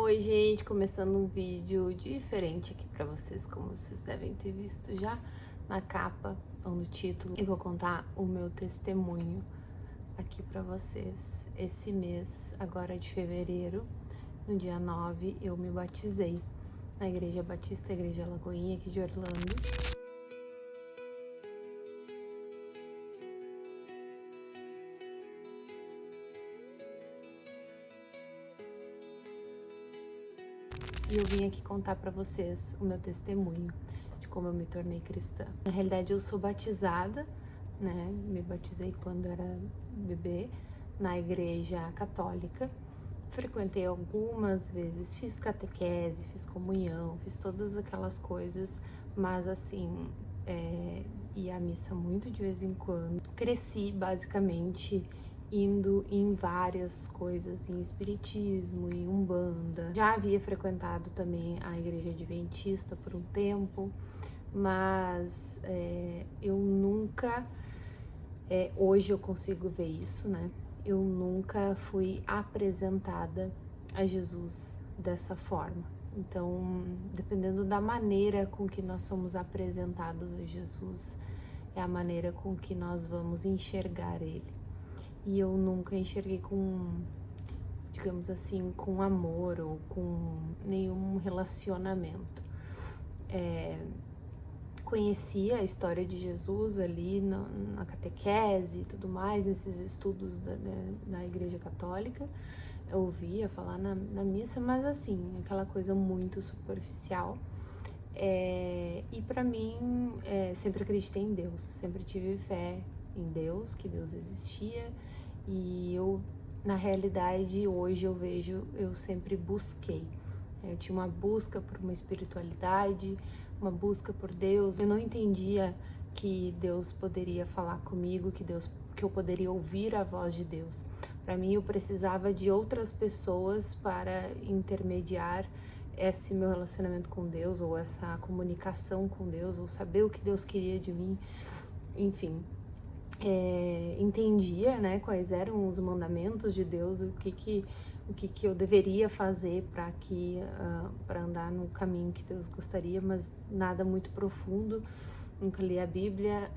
Oi, gente, começando um vídeo diferente aqui pra vocês, como vocês devem ter visto já na capa ou no título. Eu vou contar o meu testemunho aqui pra vocês. Esse mês, agora de fevereiro, no dia 9, eu me batizei na Igreja Batista, Igreja Lagoinha, aqui de Orlando. E eu vim aqui contar pra vocês o meu testemunho de como eu me tornei cristã. Na realidade, eu sou batizada, né? Me batizei quando era bebê na igreja católica. Frequentei algumas vezes, fiz catequese, fiz comunhão, fiz todas aquelas coisas, mas assim, ia à missa muito de vez em quando. Cresci basicamente indo em várias coisas, em espiritismo, em umbanda. Já havia frequentado também a igreja adventista por um tempo, mas eu nunca, hoje eu consigo ver isso, né? Eu nunca fui apresentada a Jesus dessa forma. Então, dependendo da maneira com que nós somos apresentados a Jesus, é a maneira com que nós vamos enxergar Ele. E eu nunca enxerguei com, digamos assim, com amor ou com nenhum relacionamento. Conhecia a história de Jesus ali na catequese e tudo mais, nesses estudos da Igreja Católica. Eu ouvia falar na missa, mas assim, aquela coisa muito superficial. E pra mim, sempre acreditei em Deus, sempre tive fé em Deus, que Deus existia, e eu, na realidade, hoje eu vejo, eu sempre busquei. Eu tinha uma busca por uma espiritualidade, uma busca por Deus. Eu não entendia que Deus poderia falar comigo, que eu poderia ouvir a voz de Deus. Para mim, eu precisava de outras pessoas para intermediar esse meu relacionamento com Deus, ou essa comunicação com Deus, ou saber o que Deus queria de mim, enfim. Entendia, né, quais eram os mandamentos de Deus, o que eu deveria fazer para andar no caminho que Deus gostaria, mas nada muito profundo. Nunca li a Bíblia.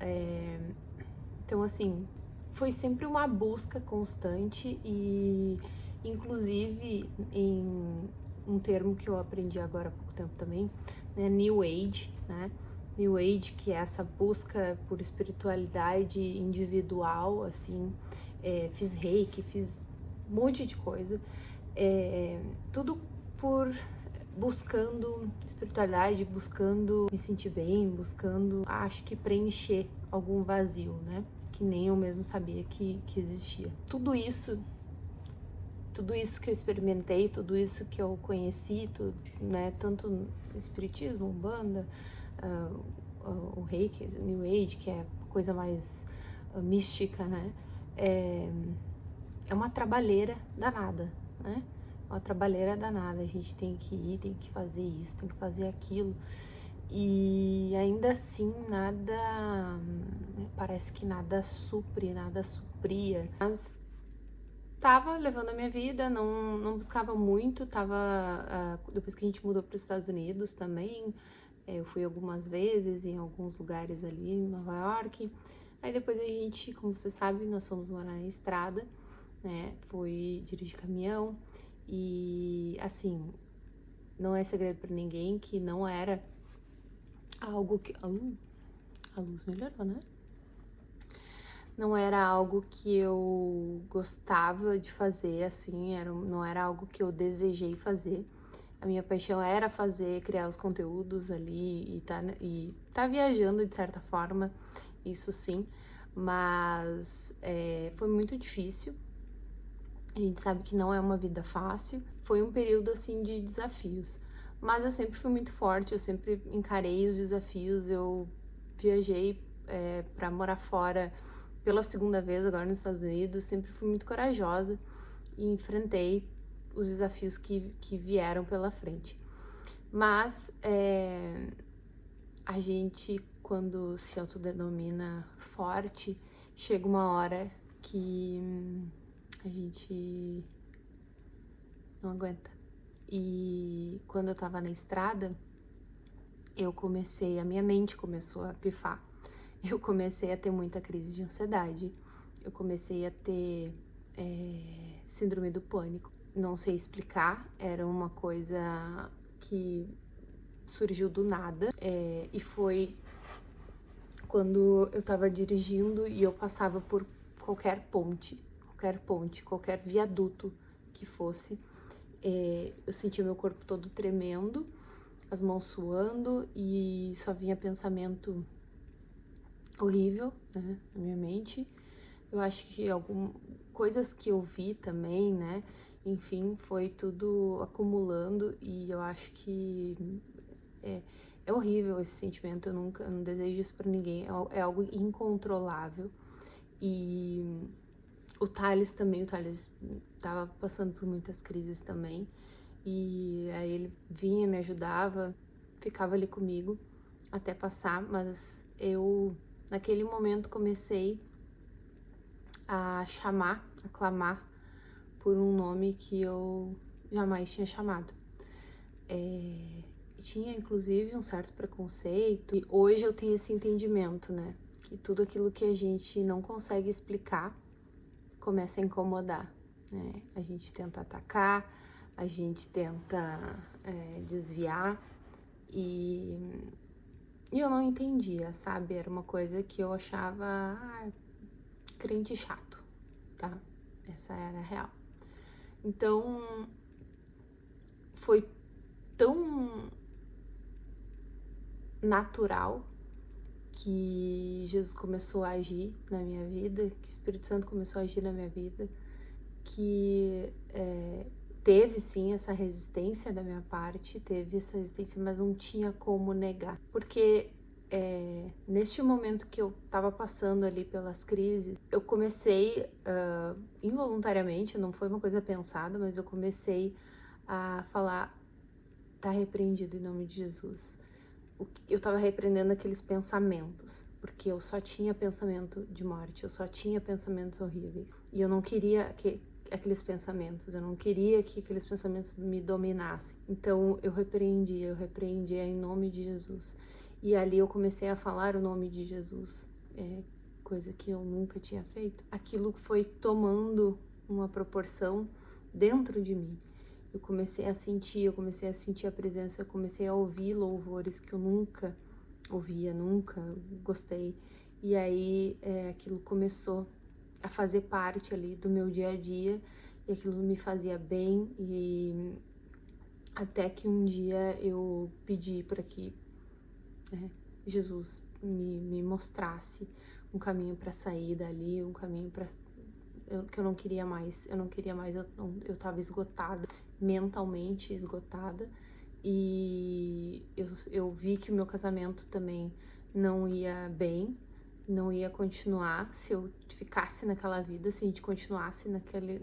Então, assim, foi sempre uma busca constante e, inclusive, em um termo que eu aprendi agora há pouco tempo também, né, New Age, né? New Age, que é essa busca por espiritualidade individual, assim, fiz reiki, fiz um monte de coisa, tudo por buscando espiritualidade, buscando me sentir bem, buscando, acho que preencher algum vazio, né? Que nem eu mesmo sabia que existia. Tudo isso que eu experimentei, tudo isso que eu conheci, né? Tanto espiritismo, umbanda, o reiki, New Age, que é coisa mais mística, né? É uma trabalheira danada, né? Uma trabalheira danada. A gente tem que ir, tem que fazer isso, tem que fazer aquilo. E ainda assim, nada, parece que nada supre, nada supria. Mas tava levando a minha vida, não buscava muito, depois que a gente mudou para os Estados Unidos também, eu fui algumas vezes em alguns lugares ali em Nova York. Aí depois a gente, como você sabe, nós fomos morar na estrada, né? Fui dirigir caminhão e, assim, não é segredo para ninguém que não era algo que... a luz melhorou, né? Não era algo que eu gostava de fazer, assim, não era algo que eu desejei fazer. A minha paixão era criar os conteúdos ali e tá viajando de certa forma, isso sim, mas foi muito difícil. A gente sabe que não é uma vida fácil. Foi um período assim de desafios, mas eu sempre fui muito forte, eu sempre encarei os desafios. Eu viajei para morar fora pela segunda vez agora nos Estados Unidos, sempre fui muito corajosa e enfrentei os desafios que vieram pela frente. Mas a gente, quando se autodenomina forte, chega uma hora que a gente não aguenta. E quando eu tava na estrada, a minha mente começou a pifar. Eu comecei a ter muita crise de ansiedade. Eu comecei a ter síndrome do pânico. Não sei explicar, era uma coisa que surgiu do nada. E foi quando eu tava dirigindo e eu passava por qualquer ponte, qualquer viaduto que fosse. Eu sentia meu corpo todo tremendo, as mãos suando e só vinha pensamento horrível, né, na minha mente. Eu acho que coisas que eu vi também, né, enfim, foi tudo acumulando e eu acho que é horrível esse sentimento. Eu não desejo isso pra ninguém, é algo incontrolável. E o Thales tava passando por muitas crises também, e aí ele vinha, me ajudava, ficava ali comigo até passar, mas eu, naquele momento, comecei a clamar por um nome que eu jamais tinha chamado. Tinha, inclusive, um certo preconceito, e hoje eu tenho esse entendimento, né, que tudo aquilo que a gente não consegue explicar começa a incomodar, né? A gente tenta atacar, a gente tenta desviar e eu não entendia, sabe? Era uma coisa que eu achava crente chato, tá? Essa era a real. Então, foi tão natural que Jesus começou a agir na minha vida, que o Espírito Santo começou a agir na minha vida, que teve sim essa resistência da minha parte, mas não tinha como negar. Porque neste momento que eu tava passando ali pelas crises, eu comecei involuntariamente, não foi uma coisa pensada, mas eu comecei a falar: tá repreendido em nome de Jesus. Eu tava repreendendo aqueles pensamentos, porque eu só tinha pensamento de morte, eu só tinha pensamentos horríveis. E eu não queria aqueles pensamentos, eu não queria que aqueles pensamentos me dominassem. Então eu repreendia em nome de Jesus. E ali eu comecei a falar o nome de Jesus, coisa que eu nunca tinha feito. Aquilo foi tomando uma proporção dentro de mim. Eu comecei a sentir a presença, eu comecei a ouvir louvores que eu nunca ouvia, nunca gostei. E aí aquilo começou a fazer parte ali do meu dia a dia, e aquilo me fazia bem, e até que um dia eu pedi para que Jesus me mostrasse um caminho para sair dali, um caminho que eu não queria mais, eu tava esgotada, mentalmente esgotada, e eu vi que o meu casamento também não ia bem, não ia continuar se eu ficasse naquela vida, se a gente continuasse naquele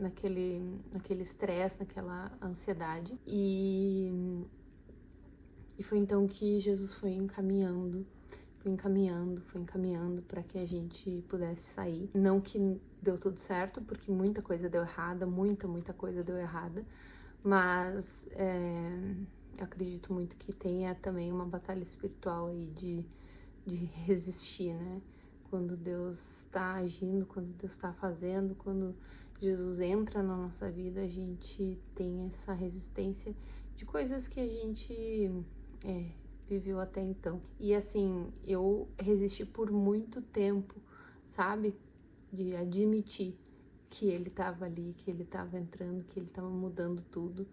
estresse, naquela ansiedade. E foi então que Jesus foi encaminhando para que a gente pudesse sair. Não que deu tudo certo, porque muita coisa deu errada, muita coisa deu errada, mas eu acredito muito que tenha também uma batalha espiritual aí de resistir, né? Quando Deus está agindo, quando Deus está fazendo, quando Jesus entra na nossa vida, a gente tem essa resistência de coisas que a gente viveu até então. E assim, eu resisti por muito tempo, sabe? De admitir que ele estava ali, que ele estava entrando, que ele estava mudando tudo.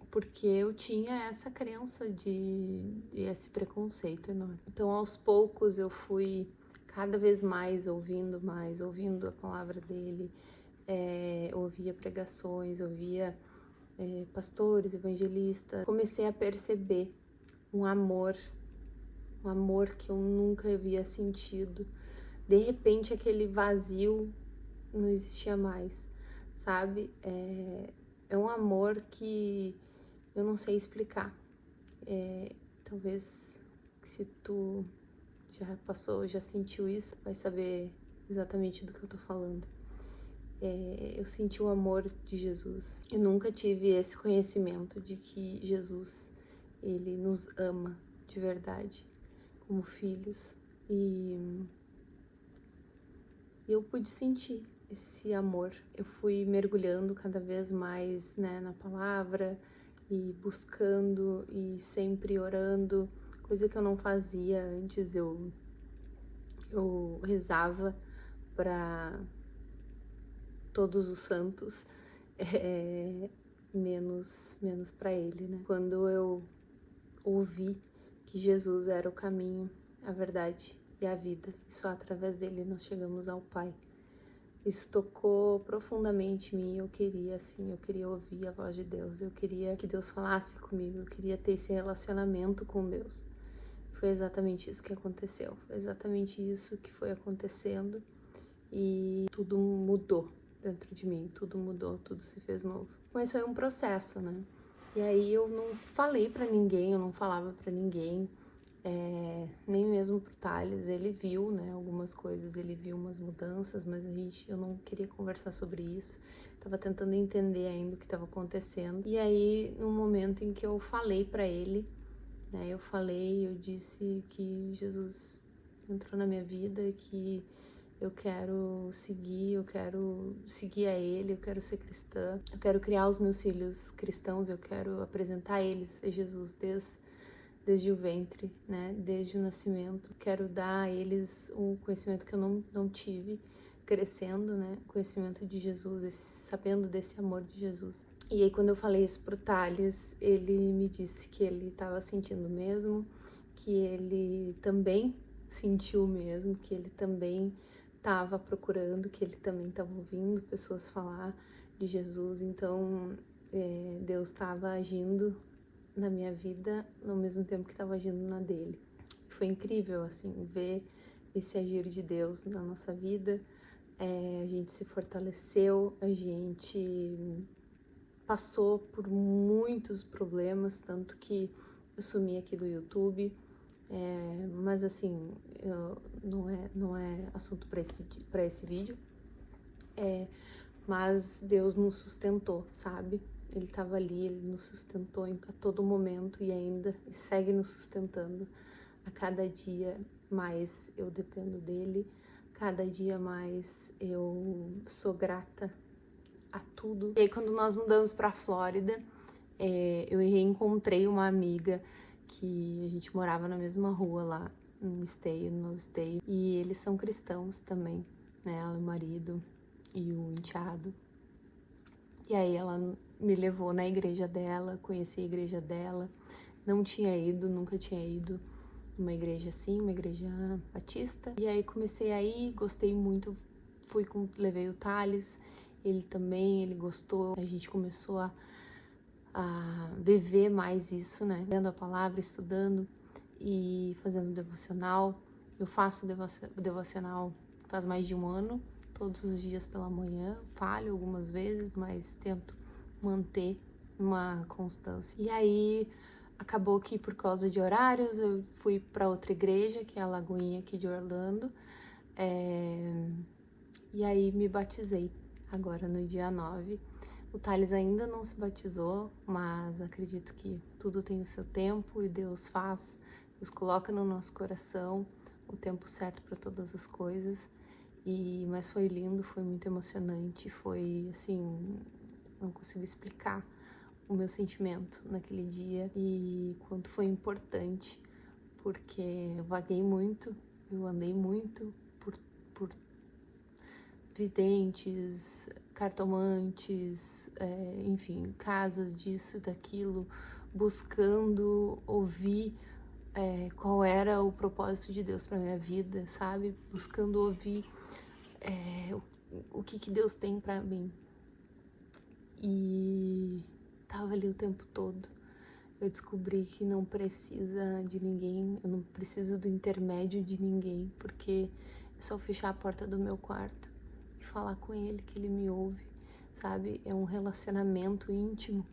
Porque eu tinha essa crença e esse preconceito enorme. Então, aos poucos, eu fui cada vez mais ouvindo a palavra dele, ouvia pregações, ouvia pastores, evangelistas. Comecei a perceber um amor que eu nunca havia sentido. De repente, aquele vazio não existia mais, sabe? É um amor que eu não sei explicar. Talvez se tu já passou, já sentiu isso, vai saber exatamente do que eu tô falando. eu senti o amor de Jesus. Eu nunca tive esse conhecimento de que Jesus, ele nos ama de verdade, como filhos. E eu pude sentir esse amor. Eu fui mergulhando cada vez mais, né, na palavra e buscando e sempre orando, coisa que eu não fazia antes. Eu rezava para todos os santos, menos para ele, né? Quando eu ouvi que Jesus era o caminho, a verdade e a vida, e só através dele nós chegamos ao Pai. Isso tocou profundamente em mim. Eu queria ouvir a voz de Deus, eu queria que Deus falasse comigo, eu queria ter esse relacionamento com Deus. Foi exatamente isso que aconteceu, foi exatamente isso que foi acontecendo, e tudo mudou dentro de mim, tudo mudou, tudo se fez novo. Mas foi um processo, né? E aí eu não falei pra ninguém, eu não falava pra ninguém, nem mesmo pro Thales. Ele viu, né, algumas coisas, ele viu umas mudanças, mas eu não queria conversar sobre isso. Tava tentando entender ainda o que estava acontecendo. E aí, no momento em que eu falei pra ele, né, eu disse que Jesus entrou na minha vida, que eu quero seguir a ele, eu quero ser cristã, eu quero criar os meus filhos cristãos, eu quero apresentar eles a Jesus desde o ventre, né, desde o nascimento. Quero dar a eles um conhecimento que eu não tive crescendo, né, conhecimento de Jesus, sabendo desse amor de Jesus. E aí, quando eu falei isso pro Thales, ele me disse que ele estava sentindo mesmo, que ele também sentiu mesmo, que ele também estava procurando, que ele também estava ouvindo pessoas falar de Jesus. Então, Deus estava agindo na minha vida no mesmo tempo que estava agindo na dele. Foi incrível, assim, ver esse agir de Deus na nossa vida. A gente se fortaleceu, a gente passou por muitos problemas, tanto que eu sumi aqui do YouTube, mas assim, não é assunto para esse vídeo, mas Deus nos sustentou, sabe? Ele estava ali, ele nos sustentou a todo momento e ainda segue nos sustentando. A cada dia mais eu dependo dele, cada dia mais eu sou grata a tudo. E aí, quando nós mudamos para Flórida, eu reencontrei uma amiga que a gente morava na mesma rua lá no Novo Esteio, e eles são cristãos também, né? Ela, o marido e o enteado. E aí ela me levou na igreja dela, conheci a igreja dela. Não tinha ido, nunca tinha ido numa igreja assim, uma igreja batista. E aí comecei a ir, gostei muito, levei o Thales, ele gostou. A gente começou a viver mais isso, né? Lendo a palavra, estudando e fazendo devocional. Eu faço devocional faz mais de um ano, todos os dias pela manhã. Falho algumas vezes, mas tento manter uma constância. E aí acabou que, por causa de horários, eu fui para outra igreja, que é a Lagoinha aqui de Orlando, e aí me batizei agora no dia 9. O Thales ainda não se batizou, mas acredito que tudo tem o seu tempo e Deus coloca no nosso coração o tempo certo para todas as coisas. Mas foi lindo, foi muito emocionante, foi assim, não consigo explicar o meu sentimento naquele dia e quanto foi importante, porque eu vaguei muito, eu andei muito por videntes, cartomantes, enfim, casas disso, daquilo, buscando ouvir qual era o propósito de Deus para minha vida, sabe? Buscando ouvir o que Deus tem para mim. E tava ali o tempo todo. Eu descobri que não precisa de ninguém, eu não preciso do intermédio de ninguém, porque é só fechar a porta do meu quarto e falar com ele, que ele me ouve, sabe? É um relacionamento íntimo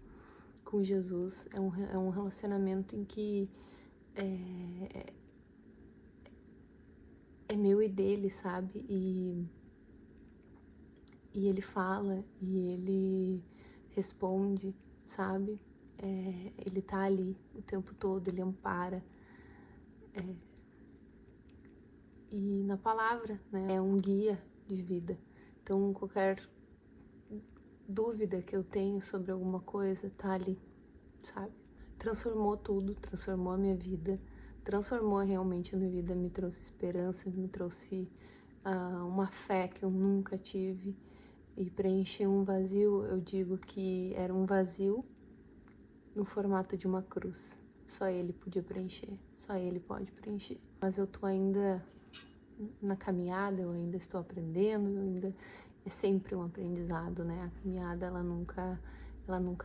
com Jesus, é um relacionamento em que é meu e dele, sabe? E E ele fala, e ele responde, sabe? Ele tá ali o tempo todo, ele ampara. E na palavra, né? É um guia de vida. Então, qualquer dúvida que eu tenho sobre alguma coisa, tá ali, sabe? Transformou tudo, transformou a minha vida, transformou realmente a minha vida, me trouxe esperança, me trouxe uma fé que eu nunca tive e preencheu um vazio. Eu digo que era um vazio no formato de uma cruz. Só ele podia preencher, só ele pode preencher. Mas eu tô ainda na caminhada, eu ainda estou aprendendo, é sempre um aprendizado, né? A caminhada ela nunca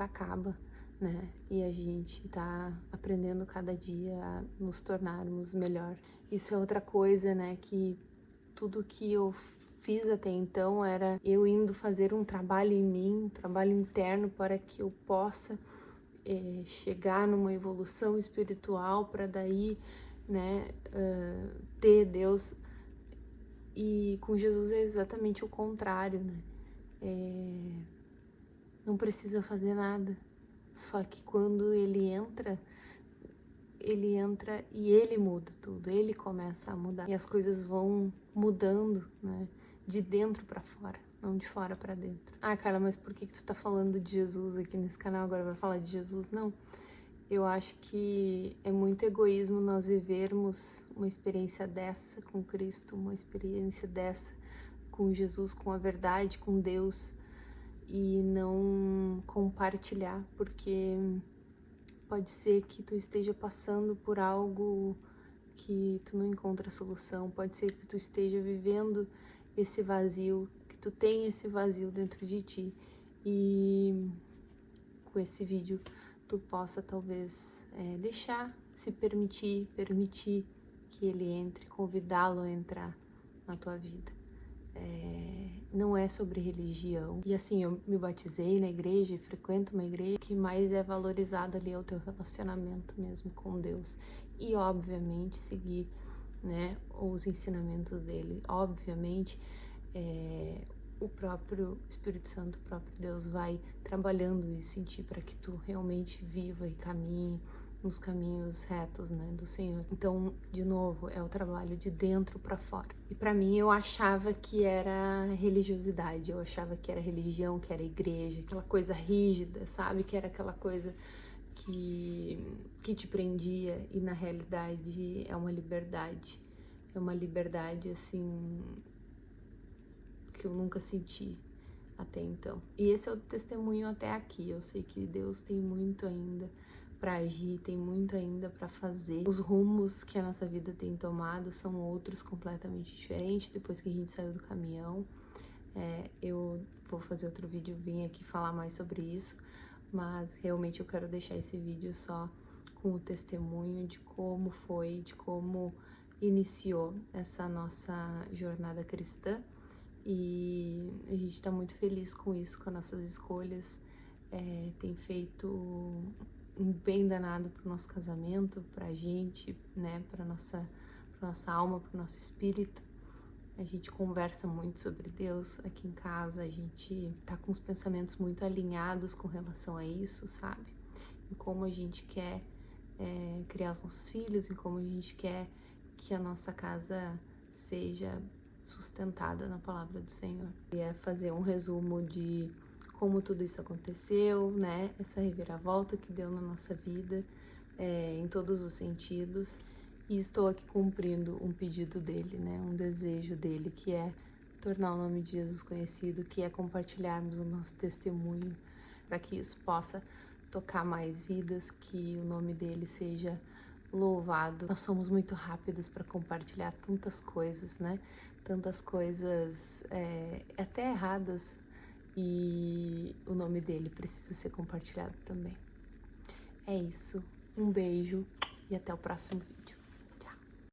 acaba, né? E a gente tá aprendendo cada dia a nos tornarmos melhor. Isso é outra coisa, né? Que tudo que eu fiz até então era eu indo fazer um trabalho em mim, um trabalho interno para que eu possa chegar numa evolução espiritual para daí, né, ter Deus. E com Jesus é exatamente o contrário, né? Não precisa fazer nada. Só que quando ele entra e ele muda tudo, ele começa a mudar. E as coisas vão mudando, né? De dentro para fora, não de fora para dentro. Ah, Carla, mas por que tu tá falando de Jesus aqui nesse canal? Agora vai falar de Jesus? Não. Eu acho que é muito egoísmo nós vivermos uma experiência dessa com Cristo, uma experiência dessa com Jesus, com a verdade, com Deus, e não compartilhar, porque pode ser que tu esteja passando por algo que tu não encontra solução, pode ser que tu esteja vivendo esse vazio, que tu tenha esse vazio dentro de ti, e com esse vídeo tu possa talvez deixar, se permitir que ele entre, convidá-lo a entrar na tua vida. Não é sobre religião. E assim, eu me batizei na igreja e frequento uma igreja. O que mais é valorizado ali é o teu relacionamento mesmo com Deus. E obviamente seguir, né, os ensinamentos dele. Obviamente, o próprio Espírito Santo, o próprio Deus vai trabalhando isso em ti para que tu realmente viva e caminhe nos caminhos retos, né, do Senhor. Então, de novo, é o trabalho de dentro para fora. E para mim, eu achava que era religiosidade, eu achava que era religião, que era igreja, aquela coisa rígida, sabe? Que era aquela coisa que te prendia, e na realidade é uma liberdade. É uma liberdade, assim, que eu nunca senti até então. E esse é o testemunho até aqui. Eu sei que Deus tem muito ainda para agir, tem muito ainda para fazer. Os rumos que a nossa vida tem tomado são outros completamente diferentes depois que a gente saiu do caminhão. Eu vou fazer outro vídeo, vim aqui falar mais sobre isso, mas realmente eu quero deixar esse vídeo só com o testemunho de como foi, de como iniciou essa nossa jornada cristã. E a gente está muito feliz com isso, com as nossas escolhas. Tem feito um bem danado pro nosso casamento, pra gente, né, pra nossa alma, pro nosso espírito. A gente conversa muito sobre Deus aqui em casa, a gente tá com os pensamentos muito alinhados com relação a isso, sabe? Em como a gente quer criar os nossos filhos, em como a gente quer que a nossa casa seja sustentada na palavra do Senhor. E fazer um resumo de como tudo isso aconteceu, né? Essa reviravolta que deu na nossa vida, em todos os sentidos. E estou aqui cumprindo um pedido dele, né? Um desejo dele, que é tornar o nome de Jesus conhecido, que é compartilharmos o nosso testemunho, para que isso possa tocar mais vidas, que o nome dele seja louvado. Nós somos muito rápidos para compartilhar tantas coisas, né? Tantas coisas até erradas, e o nome dele precisa ser compartilhado também. É isso, um beijo e até o próximo vídeo.